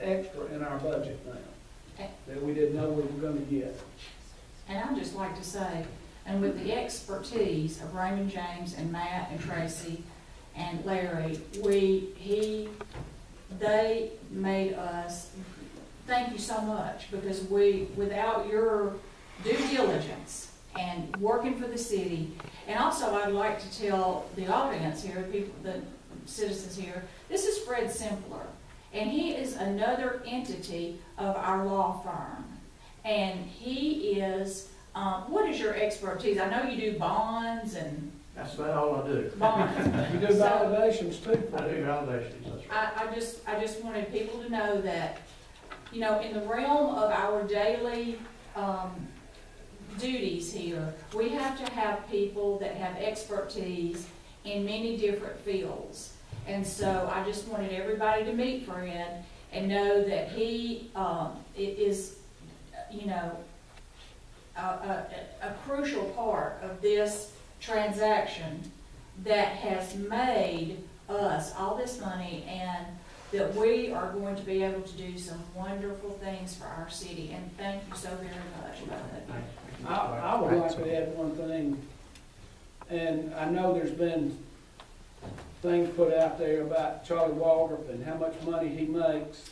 extra in our budget now that we didn't know we were gonna get. And I'd just like to say, and with the expertise of Raymond James and Matt and Tracy and Larry, they made us, thank you so much, because without your due diligence and working for the city, and also I'd like to tell the audience here, the citizens here, this is Fred Simpler, and he is another entity of our law firm. And he is, what is your expertise? I know you do bonds and. That's about all I do. Bonds. You do validations too. I do validations, that's right. I just wanted people to know that, you know, in the realm of our daily, duties here, we have to have people that have expertise in many different fields. And so I just wanted everybody to meet Fred and know that he is, you know, a crucial part of this transaction that has made us all this money, and that we are going to be able to do some wonderful things for our city. And thank you so very much about that. I would like to add one thing, and I know there's been things put out there about Charlie Waldrop and how much money he makes.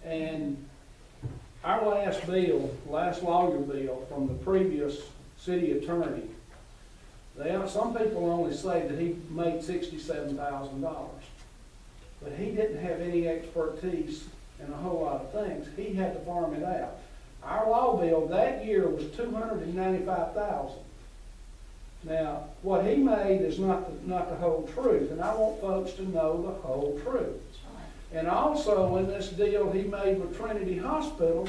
And our last lawyer bill from the previous city attorney, some people only say that he made $67,000. But he didn't have any expertise in a whole lot of things. He had to farm it out. Our law bill that year was $295,000. Now, what he made is not the whole truth, and I want folks to know the whole truth. And also, in this deal he made with Trinity Hospital,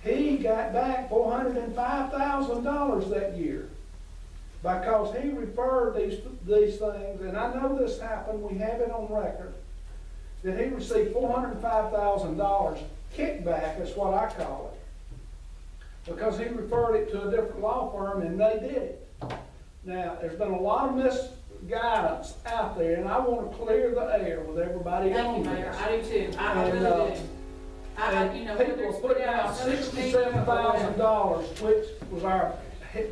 he got back $405,000 that year because he referred these things, and I know this happened, we have it on record, that he received $405,000 kickback, is what I call it, because he referred it to a different law firm and they did it. Now, there's been a lot of misguidance out there, and I want to clear the air with everybody on Thank you, this. Mayor. I do too. I really do. You know, People are putting out $67,000, which was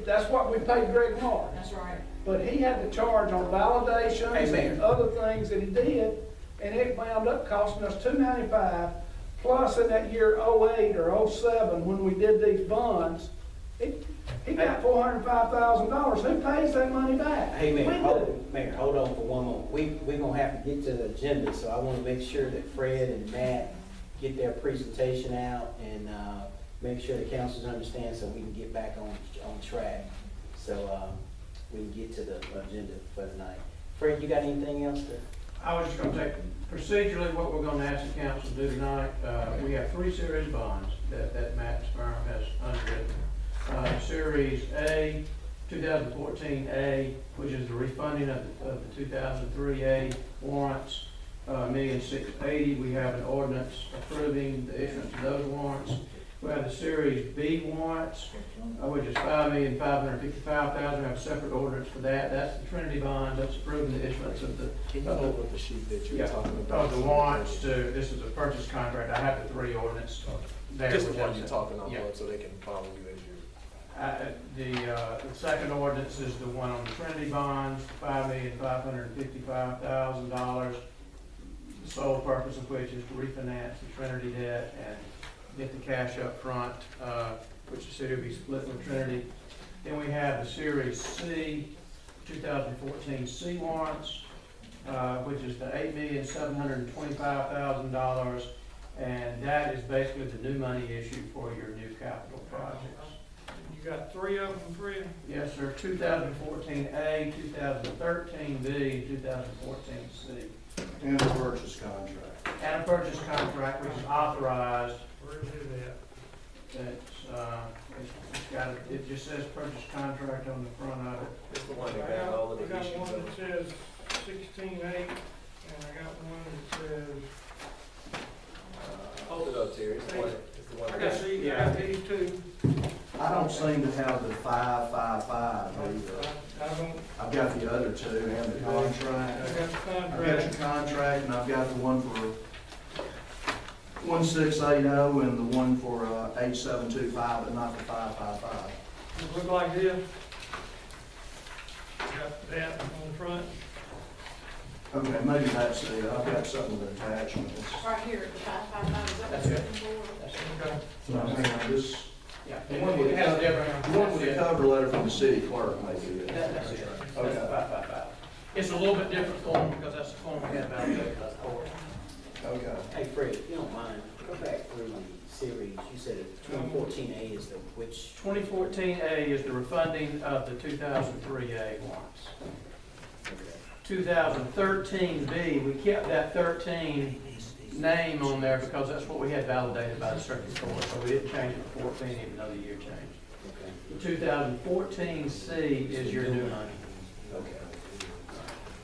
that's what we paid Greg Moore. That's right. But he had to charge on validations and other things that he did, and it wound up costing us $295. Plus, in that year 08 or 07, when we did these bonds, he got $405,000. Who pays that money back? Hey, Mayor, hold on for one moment. We're going to have to get to the agenda, so I want to make sure that Fred and Matt get their presentation out and make sure the councils understand so we can get back on track. So we can get to the agenda for tonight. Fred, you got anything else to? I was just going to take procedurally what we're going to ask the council to do tonight. We have 3 series bonds that Matt's firm has underwritten. Series A, 2014A, which is the refunding of the 2003A warrants, $1,680,000. We have an ordinance approving the issuance of those warrants. We have the Series B warrants, which is $5,555,000. We have a separate ordinance for that. That's the Trinity bonds. That's approving the issuance of the. Can you hold up the sheet that you're talking about? Of the warrants this is a purchase contract. I have the 3 ordinance there. Just the one you're talking on, yeah. so they can follow you as you. The second ordinance is the one on the Trinity bonds, $5,555,000. The sole purpose of which is to refinance the Trinity debt and get the cash up front, which the city will be split with Trinity. Then we have the Series C, 2014 C warrants, which is the $8,725,000, and that is basically the new money issue for your new capital projects. You got 3 of them, Fred? Yes, sir. 2014A, 2013B, 2014C. And a purchase contract. And a purchase contract, which is authorized. Where is it at? It just says purchase contract on the front of it. It's the one that got all of the I got issues one on that it. says 16.8, and I got one that says. Hold it up, Terry. It's the one. It's the one. I got these 2. I don't seem to have the 555 I either. don't. I've got the other 2 and the I contract. got the I've got contract. your contract and I've got the one for 1680 and the one for 8725, but not the 555. Does it look like this? Got that on the front. Okay, maybe that's the, I've got something with attachments. Right here, the 555, is that what That's you're it. looking for? That's Okay. No, hang on, this, Yeah, The one with it has different. the one with the cover letter from the city clerk, maybe. That's it. That's Okay. the 555. It's a little bit different form because that's the form we had validated by the court. Okay. Hey, Fred, if you don't mind, go back through the series. You said 2014A is the which? 2014A is the refunding of the 2003A warrants. Okay. 2013B, we kept that 13 name on there because that's what we had validated by the circuit court, so we didn't change it to 14, even though the year changed. Okay. The 2014C is your new money. Okay.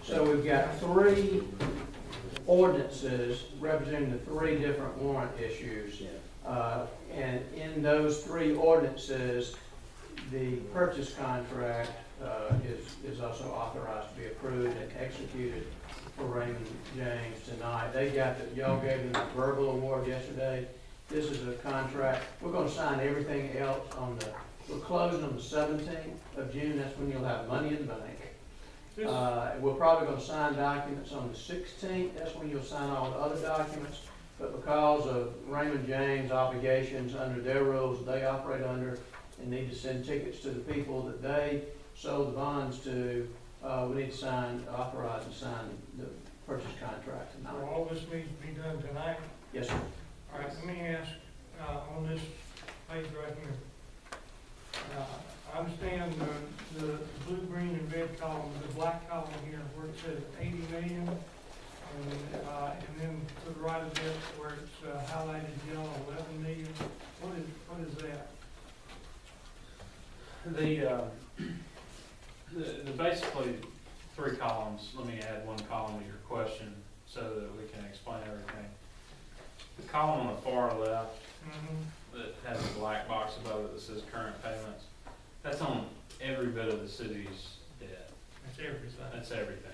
So we've got 3 ordinances representing the 3 different warrant issues. Yeah. And in those 3 ordinances, the purchase contract is also authorized to be approved and executed for Raymond James tonight. They got the, y'all gave them the verbal award yesterday. This is a contract. We're gonna sign everything else on the, we're closing on the 17th of June. That's when you'll have money in the bank. We're probably gonna sign documents on the 16th. That's when you'll sign all the other documents. But because of Raymond James' obligations under their rules they operate under and need to send tickets to the people that they sold the bonds to, we need to sign, authorize and sign the purchase contract So tonight. all this needs to be done tonight. Yes, sir. All right, let me ask, on this page right here. I understand the blue, green, and red column, the black column here where it says 80 million. And then to the right of this where it's highlighted yellow, 11 million. What is that? The basically 3 columns. Let me add 1 column to your question so that we can explain everything. The column on the far left that has a black box above it that says current payments, that's on every bit of the city's debt. That's everything. That's everything.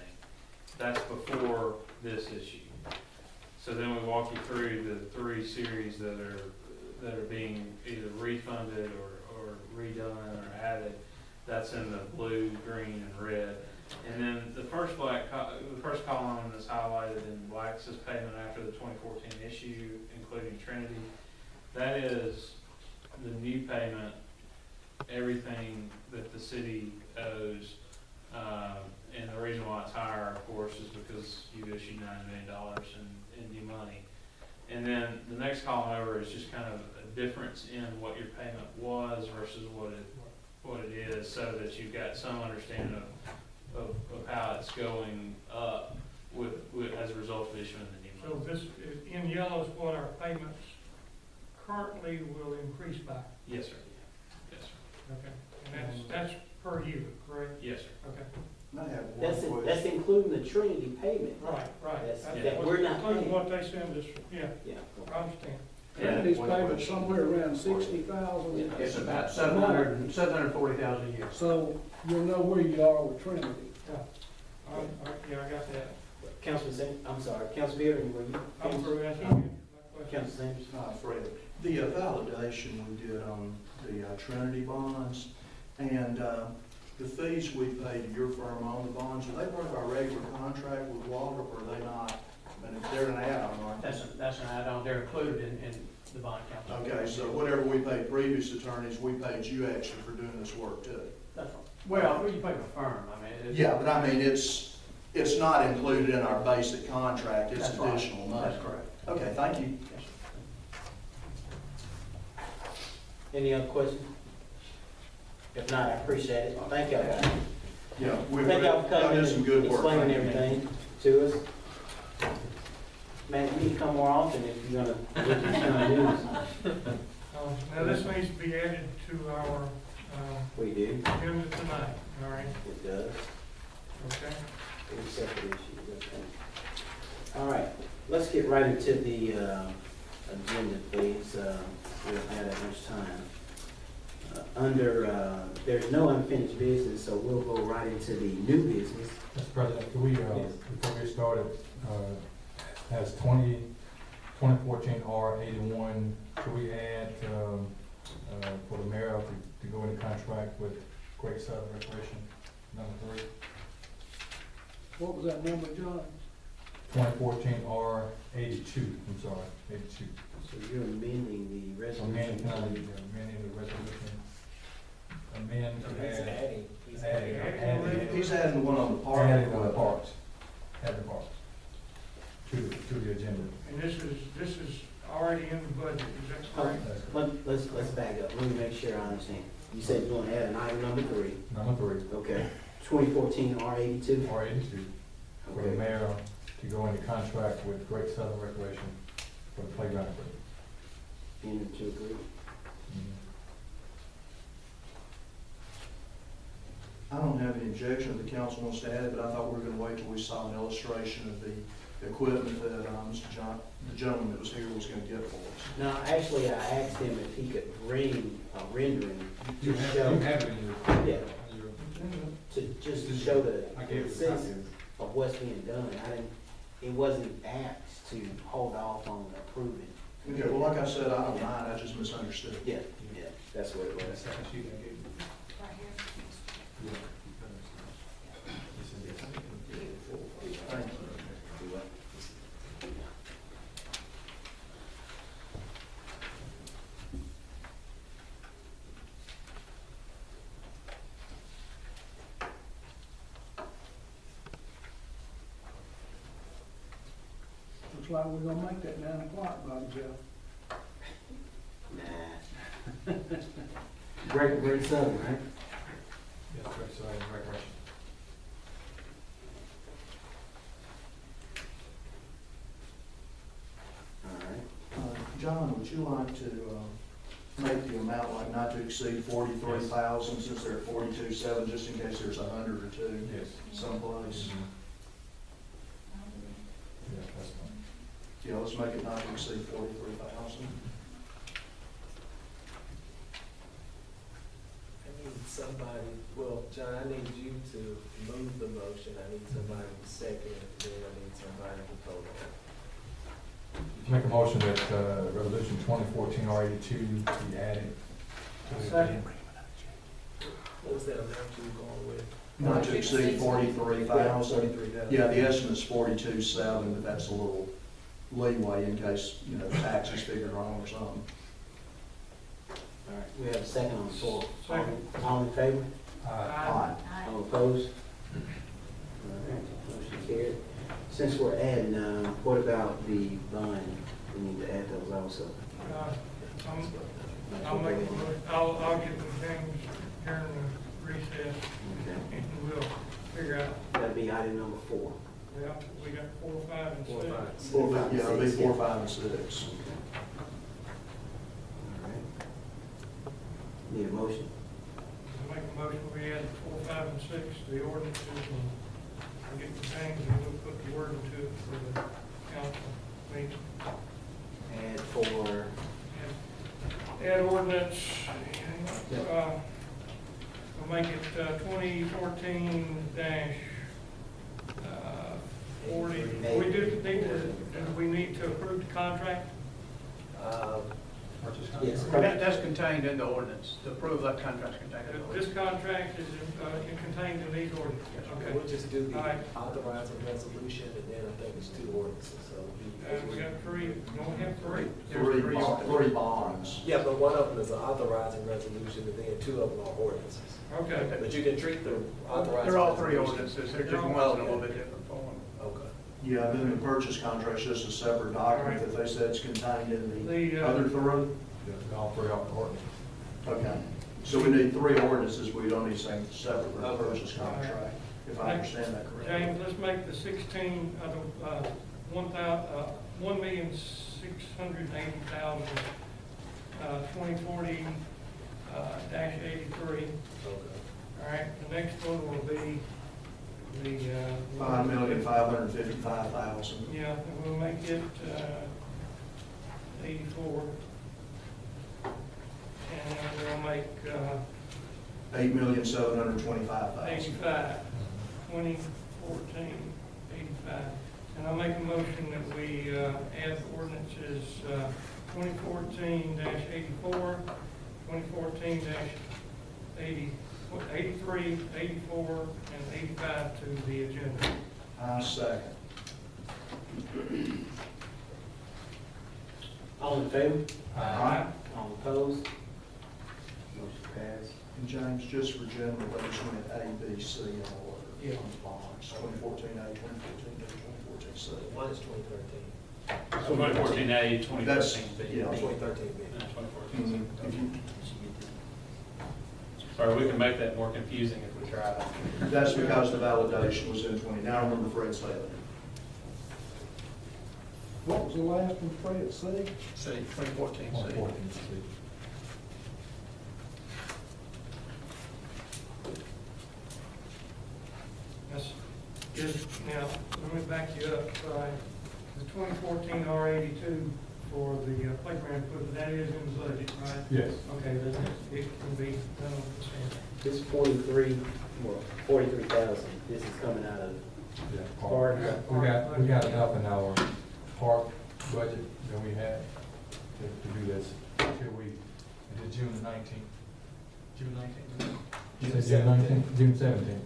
That's before this issue. So then we walk you through the 3 series that are being either refunded or redone or added. That's in the blue, green, and red. And then the first column that's highlighted in black says payment after the 2014 issue, including Trinity. That is the new payment, everything that the city owes. And the reason why it's higher, of course, is because you issued $9 million in new money. And then the next column over is just kind of a difference in what your payment was versus what it is, so that you've got some understanding of how it's going up with as a result of issuing the new money. So this, in yellow is what our payments currently will increase by. Yes, sir. Yes, sir. Okay. And that's per year, correct? Yes, sir. Okay. I have one That's question. that's including the Trinity payment. Right. That's, That's that we're not including paying. what they send us, yeah, Yeah. I understand. Trinity's payment somewhere around 60,000. It's about 740,000 a year. So you'll know where you are with Trinity. Yeah, I got that. Councilman Sam, I'm sorry, Councilman Beard, were you? I'm through, that's my question. Councilman Sanders? Fred, the validation we did on the Trinity bonds and the fees we paid to your firm on the bonds, are they part of our regular contract with Waldrop or are they not? I mean, they're an add-on, aren't they? That's an add-on. They're included in the bond council. Okay, so whatever we paid previous attorneys, we paid you extra for doing this work too. That's right. Well, you pay the firm, I mean. Yeah, but I mean, it's not included in our basic contract, it's That's right. additional money. That's correct. Okay, thank you. Yes, sir. Any other questions? If not, I appreciate it. Thank y'all guys. Yeah, we've Thank y'all for coming done some good and work. explaining Thank you. everything to us. Man, you need to come more often if you're gonna look at these kind of news. Now, this needs to be added to our, We do. agenda tonight, all right? It does. Okay? It's separate issues, okay. All right, let's get right into the agenda, please. We don't have that much time. There's no unfinished business, so we'll go right into the new business. Mr. President, could we, before we get started, has 2020 2014 R81, could we add, for the mayor to go into contract with Great Southern Recreation, number 3? What was that number, John? 2014 R82, I'm sorry, 82. So you're amending the Amending, resolution. amending the resolution. Amend to He's add. adding, he's Adding, adding. adding. He's adding the one on the park. Adding the parks. Add the parks. To the agenda. And this is already in the budget, is that Oh, correct? That's correct. let's back up. Let me make sure I understand. You said you want to add an item number 3. Number 3, Okay. 2014 R82. R82, for the Okay. mayor to go into contract with Great Southern Recreation for the playground equipment. And to agree. I don't have any objection if the council wants to add it, but I thought we were gonna wait till we saw an illustration of the equipment that, Mr. John, the gentleman that was here was gonna get for us. Now, actually, I asked him if he could bring a rendering to show, it in your. yeah, to just to show the I gave it a sense of what's being done. It wasn't asked to hold off on approving. Okay, well, like I said, I don't mind, I just misunderstood. Yeah, that's what it was. Right here. Thank you. Looks like we're gonna make that 9 o'clock, Bobby Joe. Nah. Great Southern, right? Yes, Great Southern Recreation. All right. John, would you like to, make the amount like not to exceed 43,000 since they're at 42.7, just in case there's 100 or 2 Yes. someplace? Yeah, that's fine. Yeah, let's make it not to exceed 43,000. I need somebody, well, John, I need you to move the motion, I need somebody to second it, then I need somebody to vote on it. Make a motion that, resolution 2014 R82 be added. to the Second. agenda. What was that amount you were going with? Not to exceed 43,000. 43,000. Yeah, the estimate's 42.7, but that's a little leeway in case, the tax is figured wrong or something. All right, we have a second on the floor. Second. All in favor? Aye. All opposed? All right, motion carried. Since we're adding, what about the bond? We need to add those also. I'll make, I'll get with James during the recess, Okay. and we'll figure out, That'd be item number 4. yeah, we got 4, 5, and 6. 4, 5, 4, 5, Yeah, it'll be 6, 4, 5, and 6. Okay. All right. Need a motion? Make a motion, we add 4, 5, and 6 to the ordinances, and I'll get with James, and we'll put the word into it for the council meeting. Add for, Add ordinance, we'll make it 2014 40. We need to approve the contract. Purchase yes, contract. That's contained in the ordinance, to approve that contract's contained in the ordinance. This contract is contained in these ordinances. Okay, we'll just do the All right. authorizing resolution, and then I think it's 2 ordinances, so. We got 3, we only have 3. Three bonds. Yeah, but one of them is an authorizing resolution, and then 2 of them are ordinances. Okay. But you can treat the authorizing. They're all 3 resolutions. ordinances, they're just ones in a little bit different form. Okay. Yeah, then the purchase contract's just a separate document that they said it's contained in the The, other 3? Yeah, all 3 are ordinance. Okay. So we need 3 ordinances, we don't need something separate for the purchase contract, if I understand that correctly. James, let's make the 16, $1,680,000, 2040 -83. Okay. All right, the next one will be the, $5,555,000. yeah, and we'll make it 84. And we'll make $8,725,000. 85, 2014, 85. And And I'll make a motion that we add ordinances 2014-84, 2014-83, 84, and 85 to the agenda. I second. All in favor? Aye. All opposed? Motion passed. And James, just for general, they just went A, B, C in order. Yeah. On the bonds, 2014 A, 2014 B, 2014 C. One is 2013. 2014 A, 2013 B. Yeah. 2013 B. 2014 C. If you- Or we can make that more confusing if we try. That's because the validation was in 20. Now I remember Fred saying that. What was the last one, Fred, C? C, 2014 C. 114 C. That's just, now, let me back you up. The 2014 R82 for the playground equipment, that is in the budget, right? Yes. Okay, then it can be done on consent. This 43,000, this is coming out of Yeah, Park. We got enough in our park budget that we had to do this until we, is it June 19th? June 19th. You said June 19th? June 17th.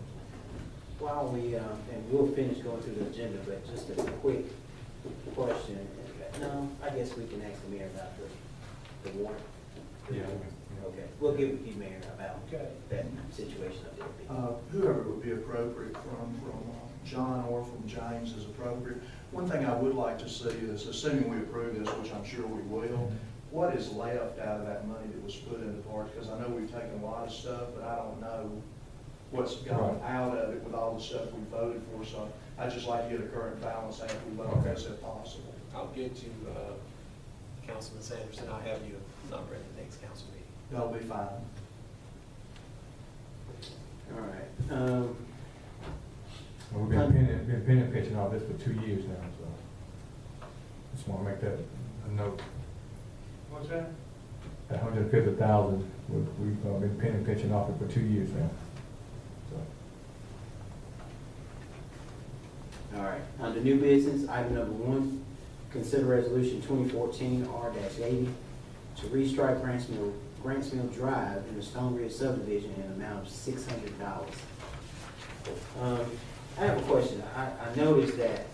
Why don't we, and we'll finish going through the agenda, but just a quick question. No, I guess we can ask the mayor about the warrant. Yeah. Okay, we'll get with you, Mayor, about Okay. that situation up there. Whoever would be appropriate from John or from James is appropriate. One thing I would like to see is, assuming we approve this, which I'm sure we will, what is left out of that money that was put into parks? Because I know we've taken a lot of stuff, but I don't know what's gone out of it with all the stuff we voted for. So I'd just like to get a current balance after we vote on this if possible. I'll get you, Councilman Sanderson, I'll have you a number at the next council meeting. That'll be fine. All right. Well, we've been penny pitching all this for 2 years now, so just want to make that a note. What's that? That 150,000, we've been penny pitching off it for 2 years now. So. All right, under new business, item number 1, consider resolution 2014 R-80 to restripe Grantsmill Drive in the Stone Ridge subdivision in an amount of $600. I have a question. I noticed that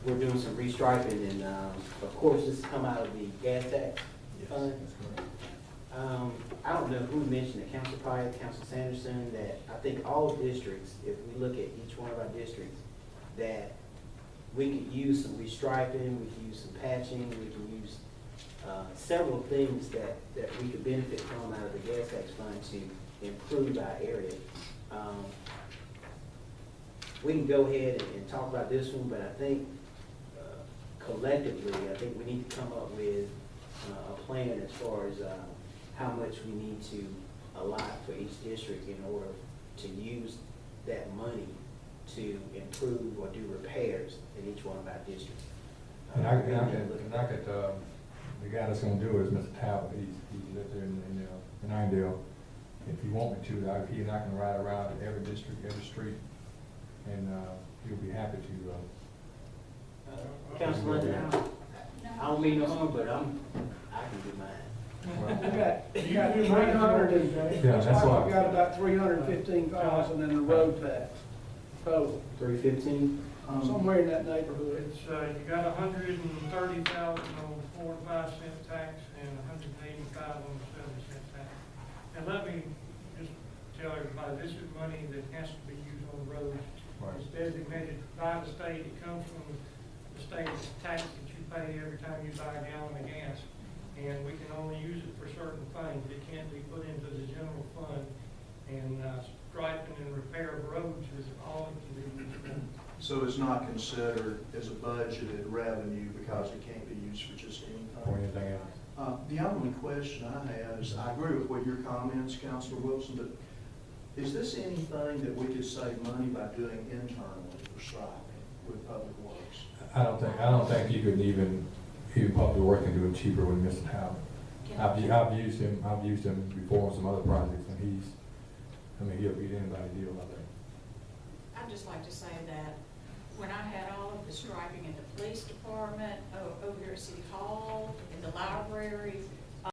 we're doing some restriping, and of course, this has come out of the gas tax fund. I don't know who mentioned it, Council Pyatt, Council Sanderson, that I think all districts, if we look at each one of our districts, that we could use some restriping, we could use some patching, we can use several things that we could benefit from out of the gas tax fund to improve our area. We can go ahead and talk about this one, but I think collectively, I think we need to come up with a plan as far as how much we need to allot for each district in order to use that money to improve or do repairs in each one of our districts. The guy that's gonna do it is Mr. Talbot. He lives there in Irondale. If you want me to, he and I can ride around every district, every street, and he'll be happy to. Councilman, I don't mean no harm, but I can do mine. You got 300 and, Yeah, that's why. we got about 315,000 in the road tax total, 315? somewhere in that neighborhood. It's, you got 130,000 on 4 and 5 cent tax and 185 on the 7 cent tax. And let me just tell everybody, this is money that has to be used on the roads. Right. It's designated by the state. It comes from the state tax that you pay every time you buy a gallon of gas. And we can only use it for certain things. It can't be put into the general fund. And striping and repair of roads is all it can be used for. So it's not considered as a budgeted revenue because it can't be used for just Or anything. anything else. The only question I have is, I agree with what your comments, Councilor Wilson, but is this anything that we could save money by doing internally for striping with Public Works? I don't think you could even Public Works can do it cheaper with Mr. Talbot. I've used him before on some other projects, and he'll beat anybody deal, I think. I'd just like to say that when I had all of the striping in the police department, over here at City Hall, in the library,